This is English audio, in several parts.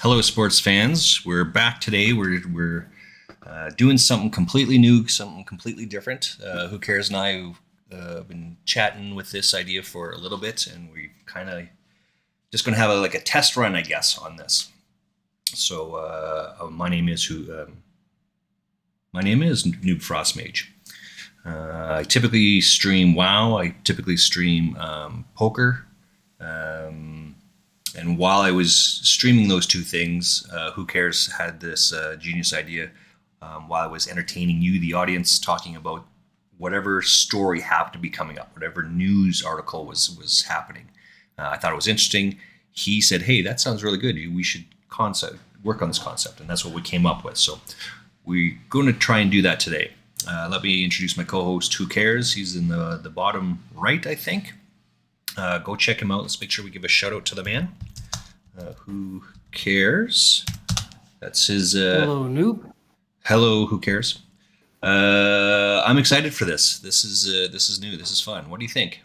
Hello, sports fans. We're back today. We're doing something completely new, something completely different. Who cares? And I have been chatting with this idea for a little bit, and we kind of just going to have like a test run, I guess, on this. So my name is Noob Frostmage. I typically stream WoW. I typically stream poker. And while I was streaming those two things, Who Cares had this genius idea while I was entertaining you, the audience, talking about whatever story happened to be coming up, whatever news article was happening. I thought it was interesting. He said, "Hey, that sounds really good. We should work on this concept," and that's what we came up with. So we're going to try and do that today. Let me introduce my co-host, Who Cares. He's in the bottom right, I think. Go check him out. Let's make sure we give a shout out to the man. Who Cares? That's his. Hello, Noob. Hello, Who Cares? I'm excited for this. This is new. This is fun. What do you think?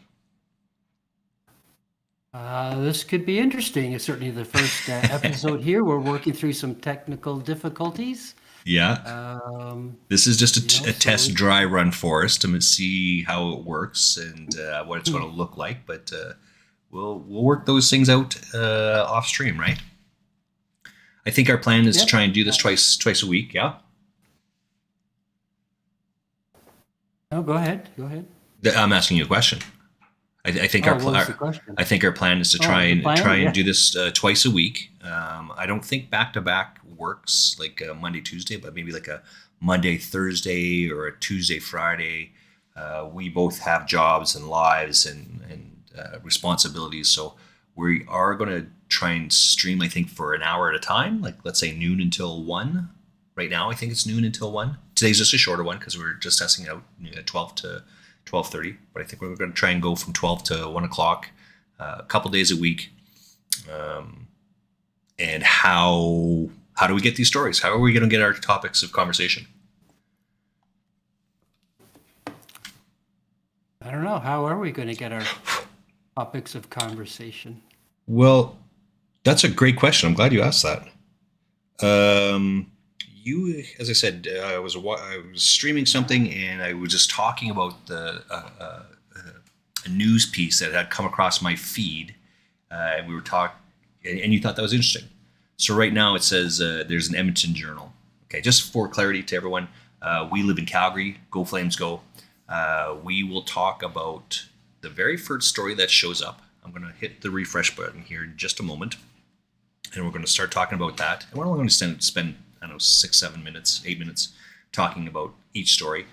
This could be interesting. It's certainly the first episode here. We're working through some technical difficulties. Yeah. This is just a test dry run for us to see how it works and what it's going to look like. But we'll work those things out off stream, right? I think our plan is to try and do this twice a week. Yeah. No, go ahead. I'm asking you a question. I think our plan is to try and do this twice a week. I don't think back to back works like Monday Tuesday, but maybe like a Monday Thursday or a Tuesday Friday. We both have jobs and lives and responsibilities, so we are going to try and stream. I think for an hour at a time, like let's say noon until 1. Right now, I think it's noon until 1. Today's just a shorter one because we're just testing out 12 to 12:30, but I think we're going to try and go from 12 to 1 o'clock a couple days a week. And how do we get these stories? How are we going to get our topics of conversation? I don't know. How are we going to get our topics of conversation? Well, that's a great question. I'm glad you asked that. You, as I said, I was streaming something and I was just talking about a news piece that had come across my feed, and we were talking, and you thought that was interesting. So right now it says there's an Edmonton Journal. Okay, just for clarity to everyone, we live in Calgary. Go Flames, go! We will talk about the very first story that shows up. I'm going to hit the refresh button here in just a moment, and we're going to start talking about that. And we're only going to spend I don't know, 6, 7 minutes, 8 minutes talking about each story.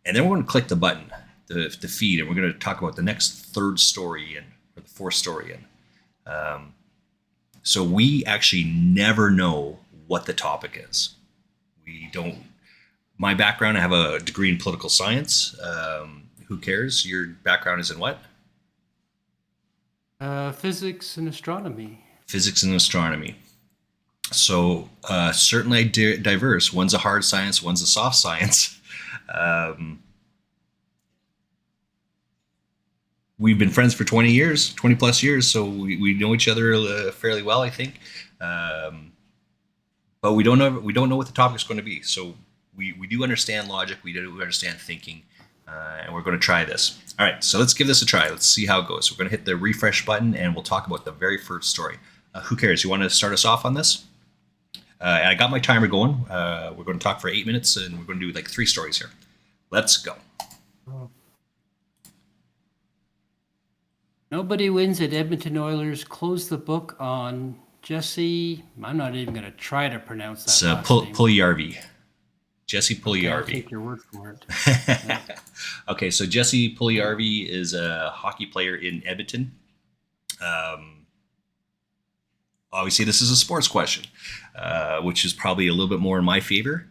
And then we're going to click the button, the feed, and we're going to talk about the next third story or the fourth story so we actually never know what the topic is. We don't. My background, I have a degree in political science. Who Cares? Your background is in what? Physics and astronomy. Physics and astronomy. So certainly diverse. One's a hard science, one's a soft science. We've been friends for 20 plus years, so we know each other fairly well, I think. But we don't know what the topic's going to be. So we do understand logic, we do understand thinking, and we're going to try this. All right, so let's give this a try. Let's see how it goes. We're going to hit the refresh button, and we'll talk about the very first story. Who cares? You want to start us off on this? And I got my timer going. We're going to talk for 8 minutes, and we're going to do like 3 stories here. Let's go. Nobody wins at Edmonton Oilers. Close the book on Jesse. I'm not even going to try to pronounce that. It's Puljujarvi. Jesse Puljujarvi. Okay, I'll take your word for it. Yeah. Okay, so Jesse Puljujarvi is a hockey player in Edmonton. Obviously, this is a sports question, which is probably a little bit more in my favor.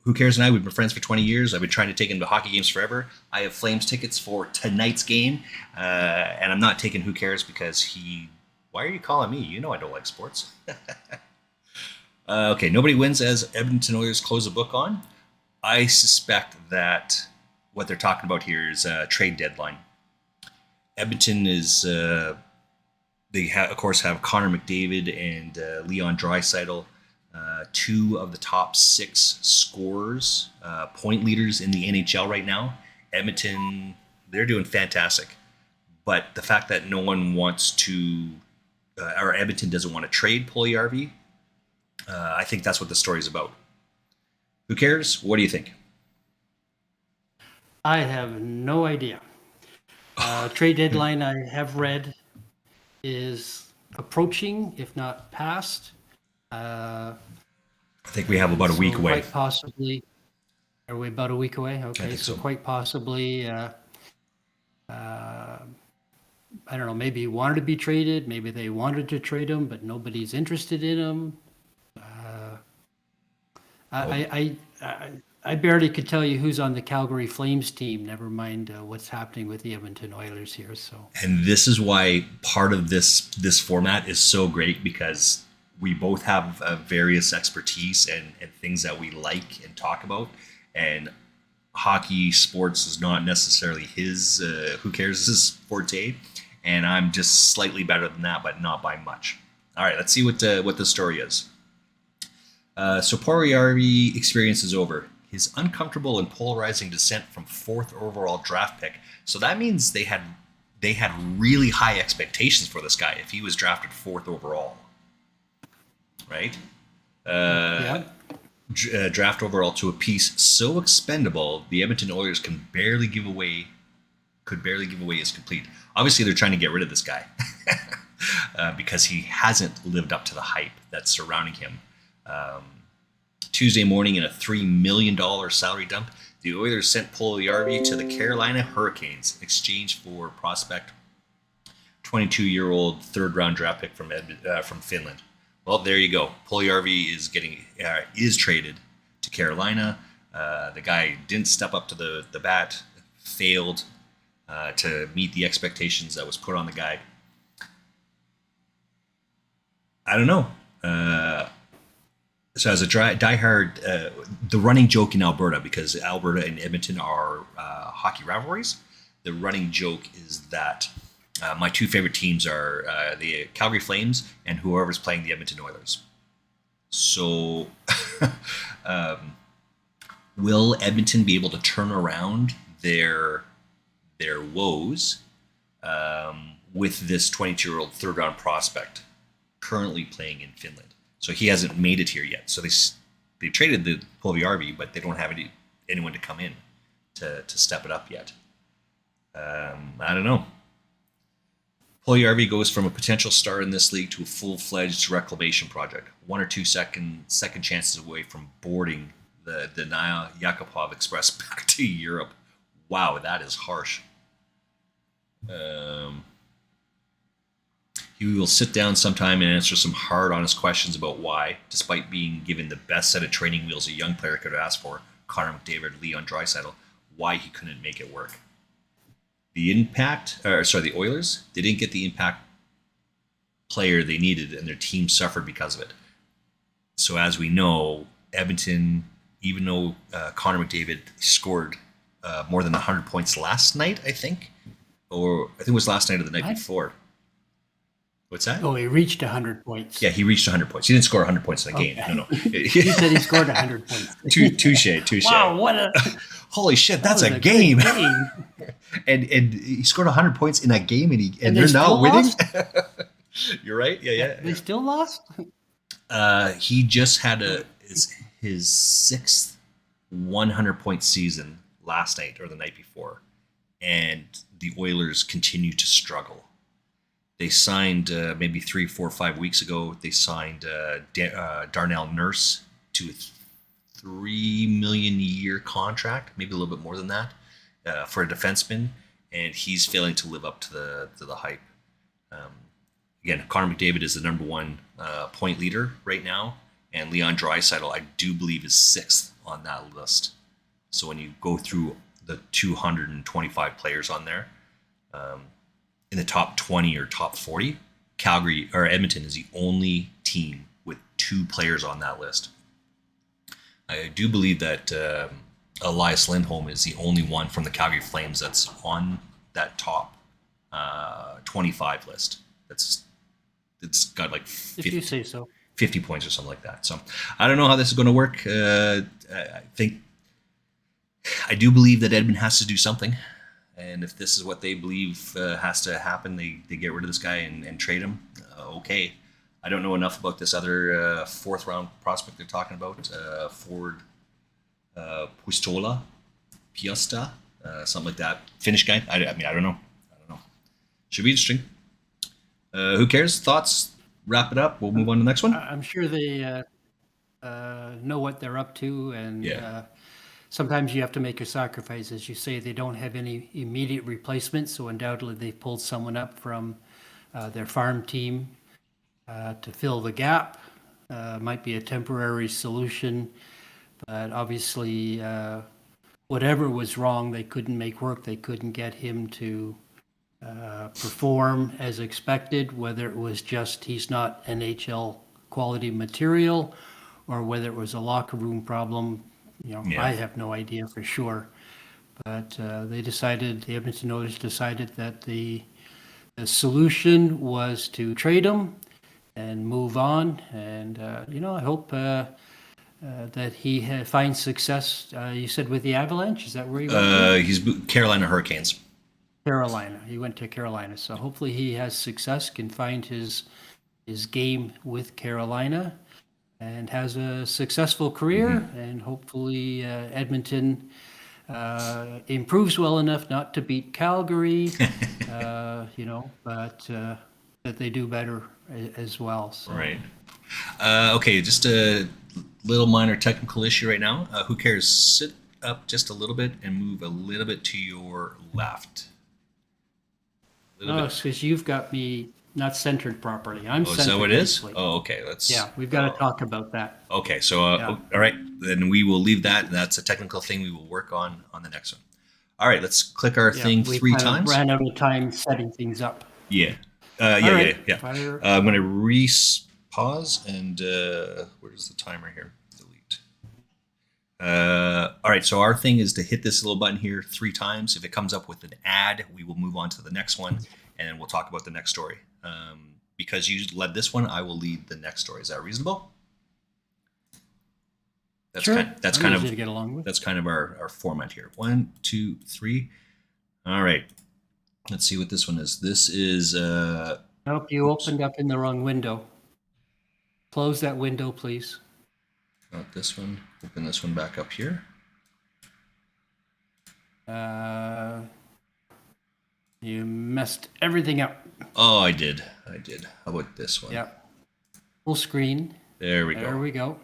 Who Cares and I, we've been friends for 20 years. I've been trying to take him to hockey games forever. I have Flames tickets for tonight's game, and I'm not taking Who Cares because he... Why are you calling me? You know I don't like sports. Okay, nobody wins as Edmonton Oilers close the book on. I suspect that what they're talking about here is a trade deadline. Edmonton is... They of course have Connor McDavid and Leon Draisaitl, two of the top six scorers, point leaders in the NHL right now. Edmonton, they're doing fantastic. But the fact that no one wants to, or Edmonton doesn't want to trade Puljujärvi, I think that's what the story is about. Who cares? What do you think? I have no idea. Trade deadline I have read is approaching, if not past. I think we have about a week So away. quite possibly, are we about a week away? Okay, think so. quite possibly, I don't know, maybe he wanted to be traded, maybe they wanted to trade him, but nobody's interested in him. I barely could tell you who's on the Calgary Flames team, never mind what's happening with the Edmonton Oilers here, so. And this is why part of this format is so great, because we both have various expertise and things that we like and talk about. And hockey sports is not necessarily his who cares his forte, and I'm just slightly better than that, but not by much. All right, let's see what the story is. So Puljujärvi experience is over. His uncomfortable and polarizing descent from 4th overall draft pick. So that means they had really high expectations for this guy if he was drafted 4th overall, right? Yeah. Draft overall to a piece so expendable the Edmonton Oilers could barely give away is complete. Obviously, they're trying to get rid of this guy because he hasn't lived up to the hype that's surrounding him. Tuesday morning, in a $3 million salary dump, the Oilers sent Puljujärvi to the Carolina Hurricanes in exchange for prospect 22-year-old third-round draft pick from Finland. Well, there you go. Puljujärvi is traded to Carolina. The guy didn't step up to the bat, failed to meet the expectations that was put on the guy. I don't know. So as a diehard, the running joke in Alberta, because Alberta and Edmonton are hockey rivalries, the running joke is that my two favorite teams are the Calgary Flames and whoever's playing the Edmonton Oilers. So will Edmonton be able to turn around their woes with this 22-year-old third-round prospect currently playing in Finland? So he hasn't made it here yet. So they traded the Puljujärvi, but they don't have anyone to come in to step it up yet. I don't know. Puljujärvi goes from a potential star in this league to a full-fledged reclamation project. 1 or 2 second chances away from boarding the Naya Yakupov Express back to Europe. Wow, that is harsh. He will sit down sometime and answer some hard, honest questions about why, despite being given the best set of training wheels a young player could ask for, Connor McDavid, Leon Draisaitl, why he couldn't make it work. The Oilers, they didn't get the impact player they needed, and their team suffered because of it. So as we know, Edmonton, even though Connor McDavid scored more than 100 points last night, I think it was last night or the night before. What's that? Oh, he reached 100 points. Yeah, he reached 100 points. He didn't score 100 points in a game. No. He said he scored 100 points. Touche. Wow, what a... Holy shit, that's a game. and he scored 100 poits in a game, and they're now winning. You're right. Yeah. They still lost? He just had his 6th 100-point season last night or the night before, and the Oilers continue to struggle. They signed maybe 3, 4, 5 weeks ago. They signed Darnell Nurse to a $3 million a year contract, maybe a little bit more than that, for a defenseman, and he's failing to live up to the hype. Again, Connor McDavid is the number 1 point leader right now, and Leon Draisaitl, I do believe, is 6th on that list. So when you go through the 225 players on there, in the top 20 or top 40, Calgary or Edmonton is the only team with 2 players on that list. I do believe that Elias Lindholm is the only one from the Calgary Flames that's on that top 25 list. That's it's got like If you 50, say so. 50 points or something like that. So I don't know how this is going to work. I do believe that Edmund has to do something. And if this is what they believe has to happen, they get rid of this guy and trade him. Okay. I don't know enough about this other fourth round prospect they're talking about, Ford Puistola, Piasta, something like that. Finnish guy. I mean, I don't know. Should be interesting. Who cares? Thoughts? Wrap it up. We'll move on to the next one. I'm sure they know what they're up to, and Yeah. sometimes you have to make a sacrifice. As you say, they don't have any immediate replacements, so undoubtedly they pulled someone up from their farm team to fill the gap. Might be a temporary solution, but obviously, whatever was wrong, they couldn't make work. They couldn't get him to perform as expected, whether it was just he's not NHL quality material or whether it was a locker room problem. Yeah. I have no idea for sure. But the Edmonton Oilers decided that the solution was to trade him and move on. And, I hope that he finds success. You said with the Avalanche, is that where he went? He's Carolina Hurricanes. Carolina. He went to Carolina. So hopefully he has success, can find his game with Carolina and has a successful career. And hopefully Edmonton improves well enough not to beat Calgary, but that they do better as well. So. Right. Okay, just a little minor technical issue right now. Who cares? Sit up just a little bit and move a little bit to your left. No, it's because you've got me not centered properly. I'm centered. Is that what it is? nicely. Oh, okay. Yeah, we've got to talk about that. Okay, so Yeah. all right, then we will leave that. That's a technical thing we will work on the next one. All right, let's click our thing we 3 kind of times. ran out of time setting things up. Yeah. All right, Yeah. fire. I'm going to pause and where's the timer here? Delete. All right, so our thing is to hit this little button here 3 times. If it comes up with an ad, we will move on to the next one, and then we'll talk about the next story. Because you led this one, I will lead the next story. Is that reasonable? Sure. That's I'm kind easy of to get along with. that's kind of our format here. 1, 2, 3. All right. Let's see what this one is. This is Nope, you opened up in the wrong window. Close that window, please. not this one. Open this one back up here. You messed everything up. Oh, I did. How about this one? Yeah. Full screen. There we There go. we go.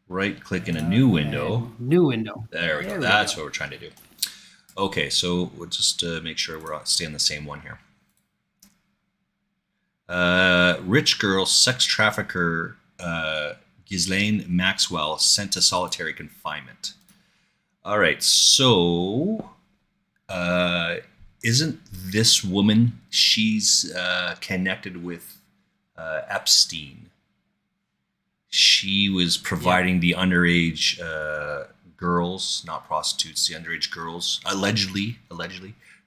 Right click in a new window. And new window. There we There go. we That's go. what we're trying to do. Okay, so we'll just make sure we're staying the same one here. Rich girl sex trafficker Ghislaine Maxwell sent to solitary confinement. All right, so isn't this woman? She's connected with Epstein. She was providing the underage girls, not prostitutes, the underage girls, allegedly,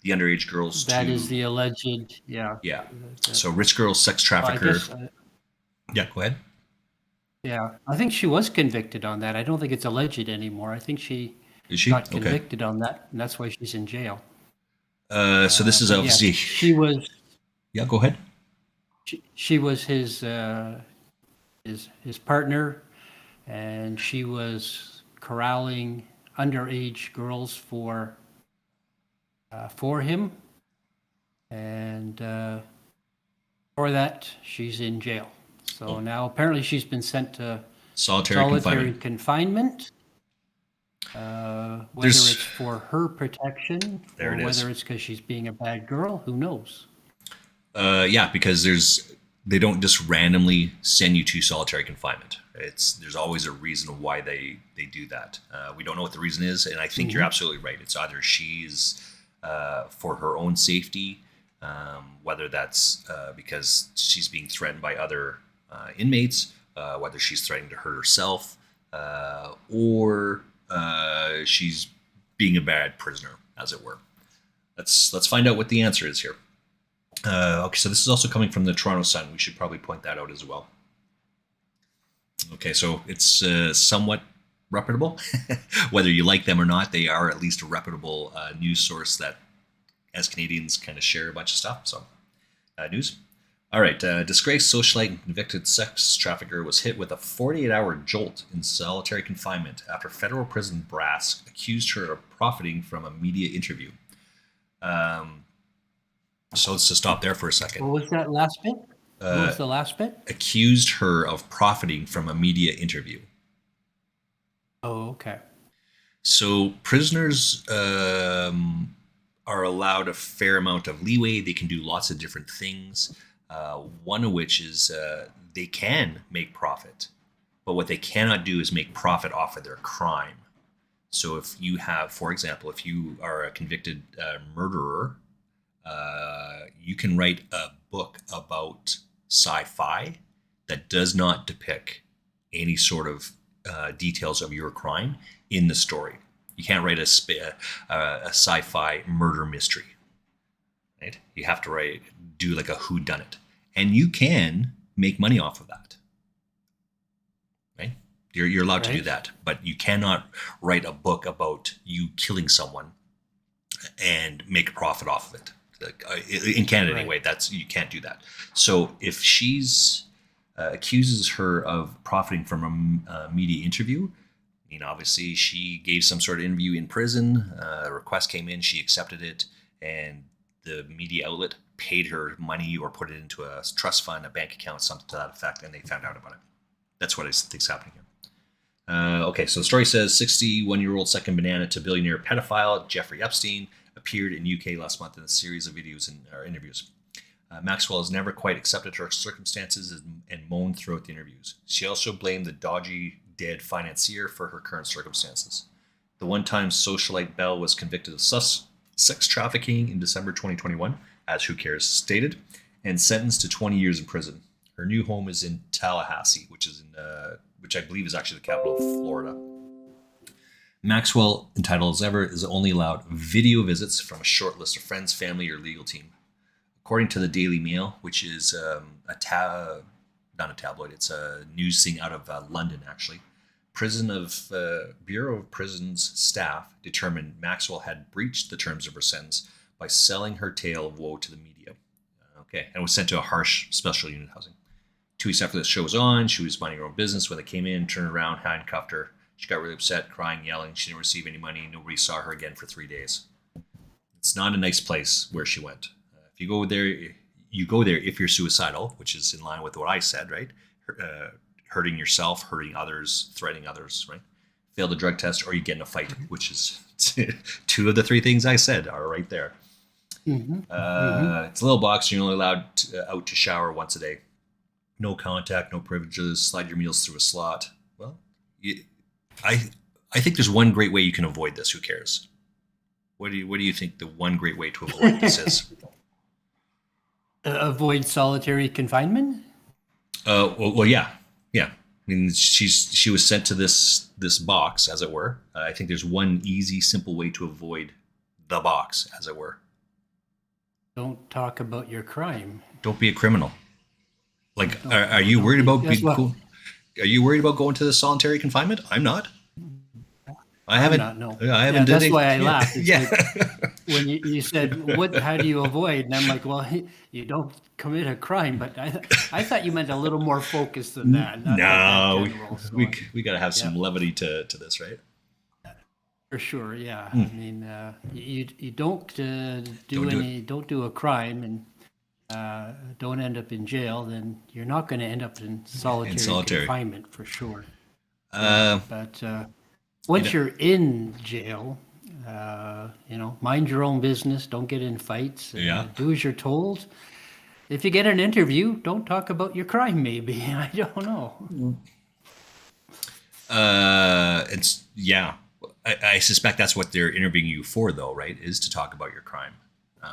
the underage girls. That is the alleged, yeah. Yeah. So rich girl sex Well, I trafficker. guess, Yeah, go ahead. yeah, I think she was convicted on that. I don't think it's alleged anymore. I think she Is she? got Okay. convicted on that, and that's why she's in jail. So this is But yeah, obviously. she was Yeah, go ahead. she was his partner, and she was corralling underage girls for him, and for that she's in jail. So now apparently she's been sent to Solitary solitary confinement. confinement. Whether There's- it's for her protection There or it is. whether it's because she's being a bad girl, who knows? Yeah, because they don't just randomly send you to solitary confinement. There's always a reason why they do that. We don't know what the reason is, and I think you're absolutely right. It's either she's for her own safety, whether that's because she's being threatened by other inmates, whether she's threatening to hurt herself, or she's being a bad prisoner, as it were. Let's find out what the answer is here. Okay, so this is also coming from the Toronto Sun. We should probably point that out as well. Okay, so it's somewhat reputable. Whether you like them or not, they are at least a reputable news source that, as Canadians, kind of share a bunch of stuff. So, news. All right, disgraced socialite and convicted sex trafficker was hit with a 48-hour jolt in solitary confinement after federal prison brass accused her of profiting from a media interview. So let's just stop there for a second. What was that last bit? What was the last bit? Accused her of profiting from a media interview. Oh, okay. So prisoners are allowed a fair amount of leeway. They can do lots of different things. One of which is they can make profit, but what they cannot do is make profit off of their crime. So if you have, for example, if you are a convicted murderer, you can write a book about sci-fi that does not depict any sort of details of your crime in the story. You can't write a sci-fi murder mystery, right? You have to do like a whodunit, and you can make money off of that, right? You're allowed to do that, but you cannot write a book about you killing someone and make a profit off of it. In Canada, anyway, you can't do that. So if she's accuses her of profiting from a media interview, obviously she gave some sort of interview in prison. A request came in, she accepted it, and the media outlet paid her money or put it into a trust fund, a bank account, something to that effect, and they found out about it. That's what I think is happening here. Okay, so the story says 61-year-old second banana to billionaire pedophile Jeffrey Epstein appeared in UK last month in a series of videos and interviews. Maxwell has never quite accepted her circumstances and moaned throughout the interviews. She also blamed the dodgy dead financier for her current circumstances. The one-time socialite Bell was convicted of sex trafficking in December 2021, as Who Cares stated, and sentenced to 20 years in prison. Her new home is in Tallahassee, which I believe is actually the capital of Florida. Maxwell, entitled as ever, is only allowed video visits from a short list of friends, family, or legal team. According to the Daily Mail, which is not a tabloid, it's a news thing out of London, actually. Bureau of Prisons staff determined Maxwell had breached the terms of her sentence by selling her tale of woe to the media. Okay, and was sent to a harsh special unit housing. 2 weeks after the show was on, she was minding her own business when they came in, turned around, handcuffed her. She got really upset, crying, yelling. She didn't receive any money. Nobody saw her again for 3 days. It's not a nice place where she went. If you go there if you're suicidal, which is in line with what I said, right? Hurting yourself, hurting others, threatening others, right? Fail the drug test, or you get in a fight, which is 2 of the 3 things I said are right there. It's a little box. You're only allowed out to shower once a day. No contact, no privileges. Slide your meals through a slot. Well, I think there's one great way you can avoid this. Who cares? What do you think the one great way to avoid this is? Avoid solitary confinement? Well, yeah. I mean, she was sent to this box, as it were. I think there's one easy, simple way to avoid the box, as it were. Don't talk about your crime. Don't be a criminal. Like, are you worried about being cool? Are you worried about going to the solitary confinement? I'm not. I haven't. No. I haven't. That's why I laughed. Yeah. Like when you said, how do you avoid? And I'm like, well, you don't commit a crime, but I thought you meant a little more focused than that. No, we got to have some levity to this, right? For sure, yeah. I mean, you don't don't do a crime and don't end up in jail, then you're not going to end up in solitary confinement for sure. But once you're in jail, mind your own business. Don't get in fights. Do as you're told. If you get an interview, don't talk about your crime. Maybe I don't know. I suspect that's what they're interviewing you for, though, right? Is to talk about your crime.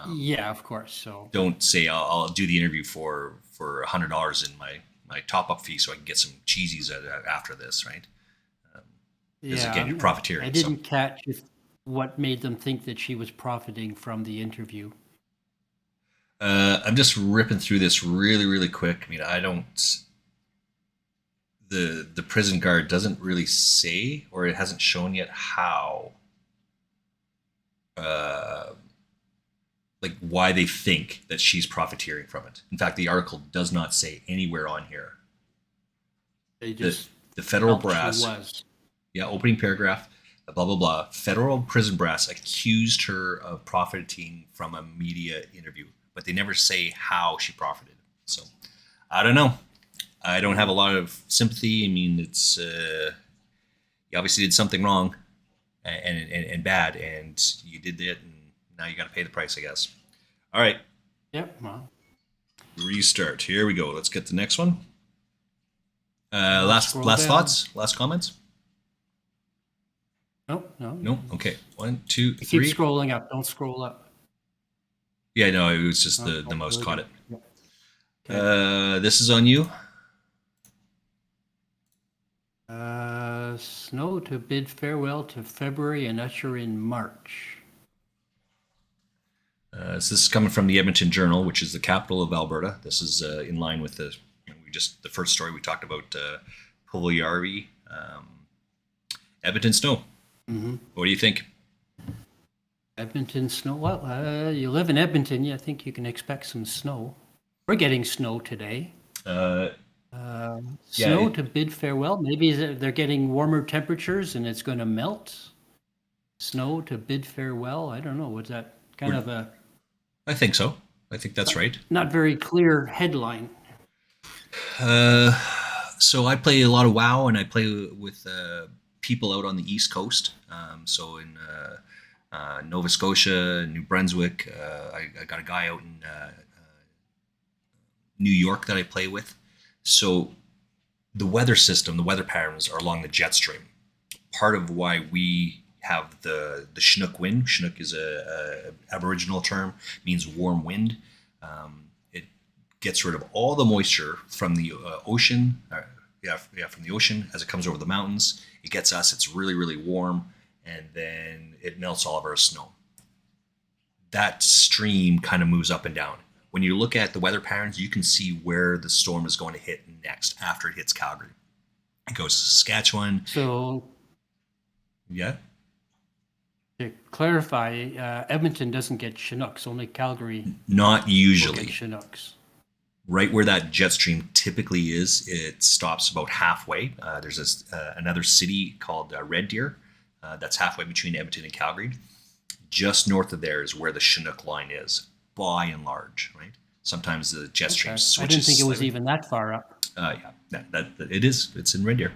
Yeah, of course. So don't say I'll do the interview for $100 in my top up fee so I can get some cheesies after this, right? Because again, you're profiteering. I didn't catch what made them think that she was profiting from the interview. I'm just ripping through this really, really quick. I mean, I don't. The prison guard doesn't really say, or it hasn't shown yet how, uh, like why they think that she's profiteering from it. In fact, the article does not say anywhere on here. They The just the federal felt she brass, was. yeah, opening paragraph, blah blah blah. Federal prison brass accused her of profiting from a media interview, but they never say how she profited. So I don't know. I don't have a lot of sympathy. I mean, it's you obviously did something wrong and bad, and you did it, and now you got to pay the price, I guess. All right, Yep. Well, restart. Here we go. Let's get the next one. Last scroll last down. thoughts, last comments. Nope. No. No. Okay. One, two, Keep three. scrolling up. Don't scroll up. Yeah, no, it was just the Oh, mouse really caught good. it. Yep. Okay. This is on you. Snow to bid farewell to February and usher in March. So this is coming from the Edmonton Journal, which is the capital of Alberta. This is in line with the first story we talked about, Puljujärvi, Edmonton snow. Mm-hmm. What do you think? Edmonton snow. Well, you live in Edmonton. Yeah, I think you can expect some snow. We're getting snow today. Uh, Snow it- to bid farewell. Maybe they're getting warmer temperatures and it's going to melt. Snow to bid farewell. I don't know. Was that kind of a I think so. I think that's right. not very clear headline? Uh, so I play a lot of WoW, and I play with people out on the East Coast. So in Nova Scotia, New Brunswick, I got a guy out in New York that I play with. So the weather system, the weather patterns are along the jet stream. Part of why we have the Chinook wind. Chinook is a Aboriginal term, means warm wind. It gets rid of all the moisture from the ocean. From the ocean as it comes over the mountains. It gets us. It's really really warm, and then it melts all of our snow. That stream kind of moves up and down. When you look at the weather patterns, you can see where the storm is going to hit next after it hits Calgary. It goes to Saskatchewan. So Yeah. to clarify, Edmonton doesn't get Chinooks. Only Calgary Not will usually. get Chinooks. Right where that jet stream typically is, it stops about halfway. There's another city called Red Deer that's halfway between Edmonton and Calgary. Just north of there is where the Chinook line is, by and large, right? Sometimes the jet stream Okay. I switches. didn't think it was slightly. even that far up. Yeah, that it is. It's in Red Deer.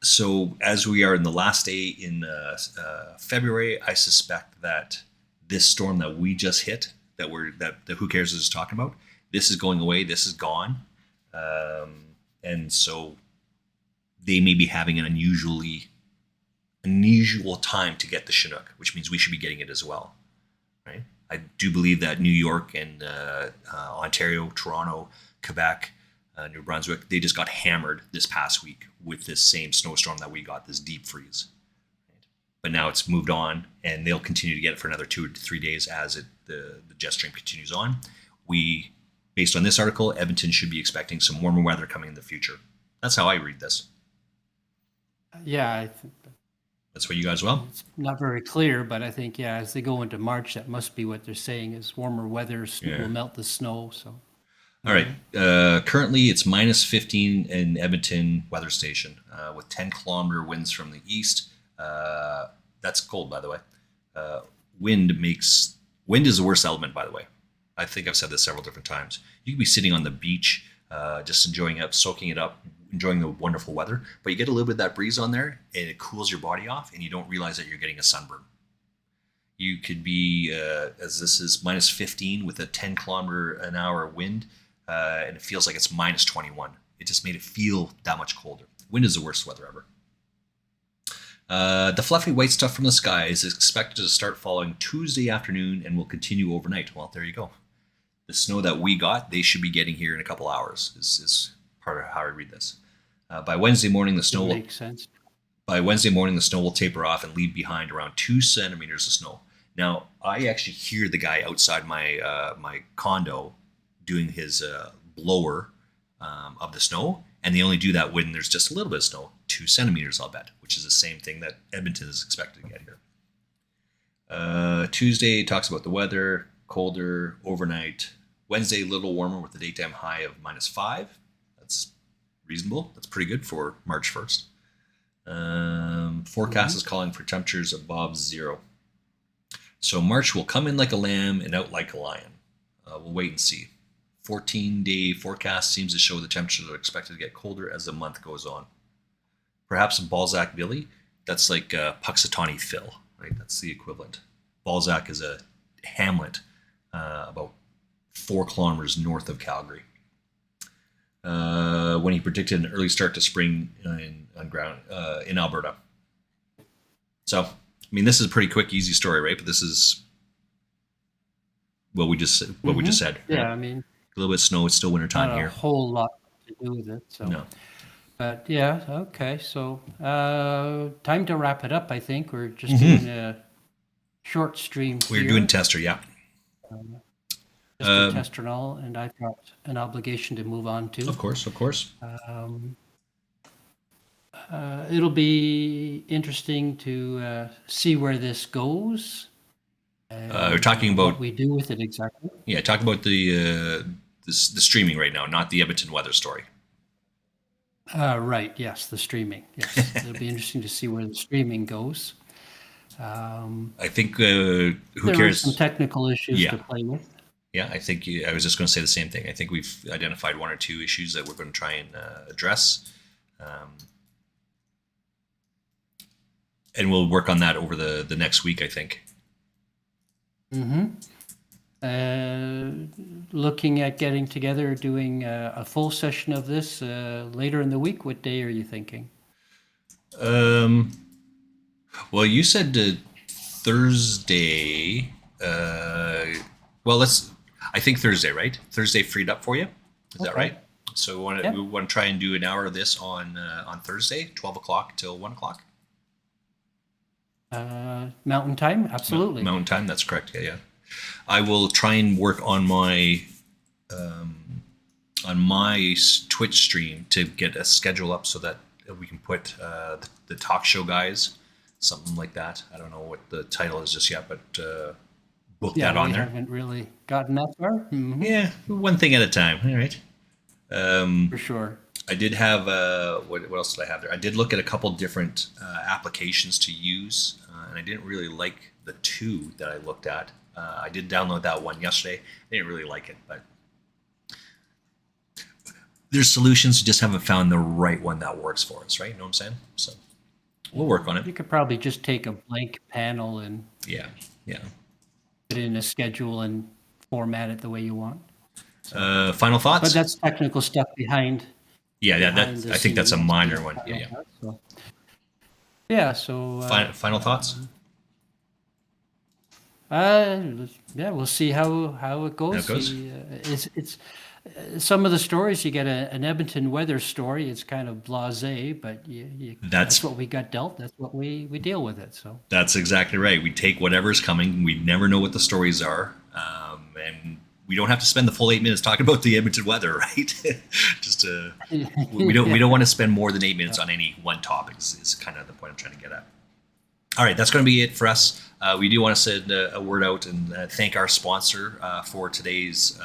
So as we are in the last day in February, I suspect that this storm that we just hit, that the Who Cares is talking about, this is going away. This is gone, and so they may be having an unusual time to get the Chinook, which means we should be getting it as well, right? I do believe that New York and Ontario, Toronto, Quebec, New Brunswick, they just got hammered this past week with this same snowstorm that we got, this deep freeze. Right? But now it's moved on, and they'll continue to get it for another 2 to 3 days as the jet stream continues on. We, based on this article, Edmonton should be expecting some warmer weather coming in the future. That's how I read this. Yeah, I think That's what you guys well. it's not very clear, but I think, yeah, as they go into March, that must be what they're saying is warmer weather Yeah. will melt the snow. So All right. Currently, it's minus 15 in Edmonton weather station with 10-kilometer winds from the east. That's cold, by the way. Wind is the worst element, by the way. I think I've said this several different times. You could be sitting on the beach, just enjoying it, soaking it up, enjoying the wonderful weather, but you get a little bit of that breeze on there, and it cools your body off, and you don't realize that you're getting a sunburn. You could be, as this is minus 15 with a 10-kilometer an hour wind, and it feels like it's minus 21. It just made it feel that much colder. Wind is the worst weather ever. The fluffy white stuff from the sky is expected to start falling Tuesday afternoon and will continue overnight. Well, there you go. The snow that we got, they should be getting here in a couple hours, is part of how I read this. By Wednesday morning, the snow it will makes sense. By Wednesday morning, the snow will taper off and leave behind around 2 centimeters of snow. Now, I actually hear the guy outside my condo doing his blower of the snow, and they only do that when there's just a little bit of snow, 2 centimeters, I'll bet, which is the same thing that Edmonton is expected to get here. Tuesday talks about the weather, colder overnight. Wednesday, a little warmer with a daytime high of -5. That's reasonable. That's pretty good for March 1st. Forecast is calling for temperatures above 0. So March will come in like a lamb and out like a lion. We'll wait and see. 14-day forecast seems to show the temperatures are expected to get colder as the month goes on. Perhaps Balzac Billy, that's like Puxatawny Phil, right? That's the equivalent. Balzac is a hamlet about 4 kilometers north of Calgary. When he predicted an early start to spring in Alberta. So, I mean, this is a pretty quick, easy story, right? But this is what we just said. Yeah, Right? I mean, A little bit of snow. It's still wintertime not a here. whole lot to do with it. So, No. but yeah, okay. So, time to wrap it up. I think we're just doing a short stream We're here, doing tester, yeah. just a tester and all, and I've got an obligation to move on to. Of course, of course. It'll be interesting to see where this goes. We're talking What about we do with it exactly. talk about the streaming right now, not the Edmonton weather story. Right. Yes, the streaming. Yes, it'll be interesting to see where the streaming goes. I think who There are cares? some technical issues Yeah. to play with. Yeah, I think I was just going to say the same thing. I think we've identified 1 or 2 issues that we're going to try and address, and we'll work on that over the next week, I think. Looking at getting together, doing a full session of this later in the week. What day are you thinking? Well, you said Thursday. Well, I think Thursday, right? Thursday freed up for you. Is that Okay. right? So Yep. we want to try and do an hour of this on Thursday, 12 o'clock till 1 o'clock. Mountain time? Absolutely. Mountain time. That's correct. Yeah, yeah. I will try and work on my Twitch stream to get a schedule up so that we can put the talk show guys, something like that. I don't know what the title is just yet, but book Yeah, that on we there. haven't really gotten that far. Yeah, one thing at a time. All right. For sure. I did have what else did I have there? I did look at a couple different applications to use, and I didn't really like the 2 that I looked at. I did download that one yesterday. I didn't really like it, but there's solutions. We just haven't found the right one that works for us, right? You know what I'm saying? So we'll work on You it. could probably just take a blank panel and Yeah, yeah. put it in a schedule and format it the way you want. Final But thoughts? that's technical stuff behind Yeah. behind the I think that's a scenes. minor one. Yeah. So, yeah. So Final thoughts? yeah, we'll see how it goes. How it goes? It's some of the stories you get an Edmonton weather story. It's kind of blasé, but that's what we got dealt. That's what we deal with it. So That's exactly right. We take whatever's coming. We never know what the stories are, and we don't have to spend the full 8 minutes talking about the Edmonton weather, right? Just we don't want to spend more than 8 minutes on any one topic. Is kind of the point I'm trying to get at. All right, that's going to be it for us. We do want to send a word out and thank our sponsor for today's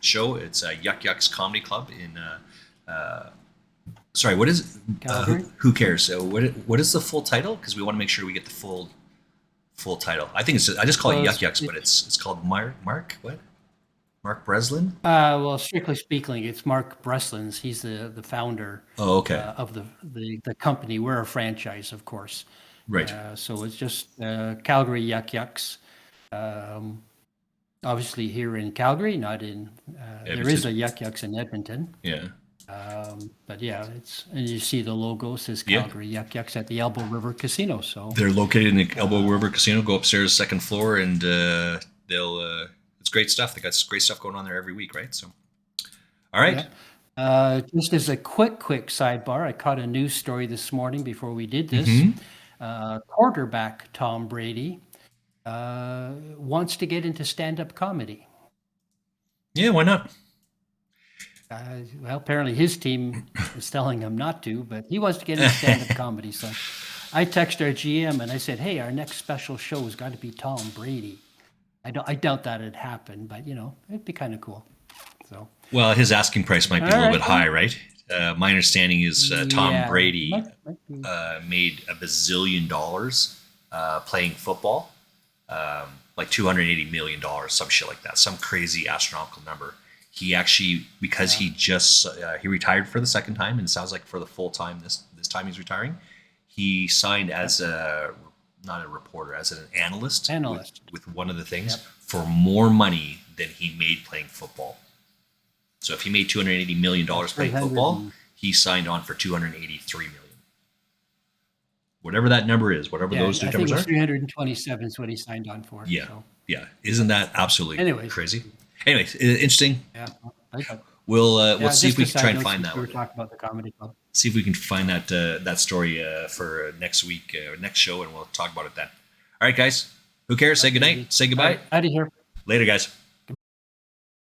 show. It's Yuck Yucks Comedy Club in. Sorry, what is Calgary? who cares? So what is the full title? Because we want to make sure we get the full title. I think I just call it Well, Yuck Yucks, but it's called Mark what? Mark Breslin? well, strictly speaking, it's Mark Breslins. He's the founder Oh, okay. of the company. We're a franchise, of course. Right. So it's just Calgary Yuck Yucks. Obviously here in Calgary, not in. There is a Yuck Yucks in Edmonton. Yeah. But yeah, and you see the logo says Yeah. Calgary Yuck Yucks at the Elbow River Casino. So They're located in the Elbow River Casino. Go upstairs, second floor, and they'll. It's great stuff. They got great stuff going on there every week, right? So, all right. just as a quick sidebar, I caught a news story this morning before we did this. Quarterback Tom Brady wants to get into stand-up comedy. Yeah, why not? Well, apparently his team is telling him not to, but he wants to get into stand-up comedy. So I text our GM and I said, "Hey, our next special show has got to be Tom Brady." I doubt that it'd happen, but it'd be kind of cool. So Well, his asking price might be a little right, bit high, right? My understanding is Tom yeah, Brady might be. made $1 bazillion playing football, like $280 million, some shit like that, some crazy astronomical number. He actually, because he just he retired for the second time, and it sounds like for the full time this time he's retiring, he signed as a not a reporter, as an analyst, with one of the things for more money than he made playing football. So if he made $280 million playing football, he signed on for $283 million. Whatever that number is, whatever those two numbers are. 327 is what he signed on for. Yeah, So. yeah. Isn't that absolutely crazy? Anyways, interesting. Yeah. We'll see if we can try and find that We one. were talking about the comedy club. See if we can find that story for next week, next show, and we'll talk about it then. All right, guys. Who cares? Say goodnight. Say goodbye. Out of here. Later, guys.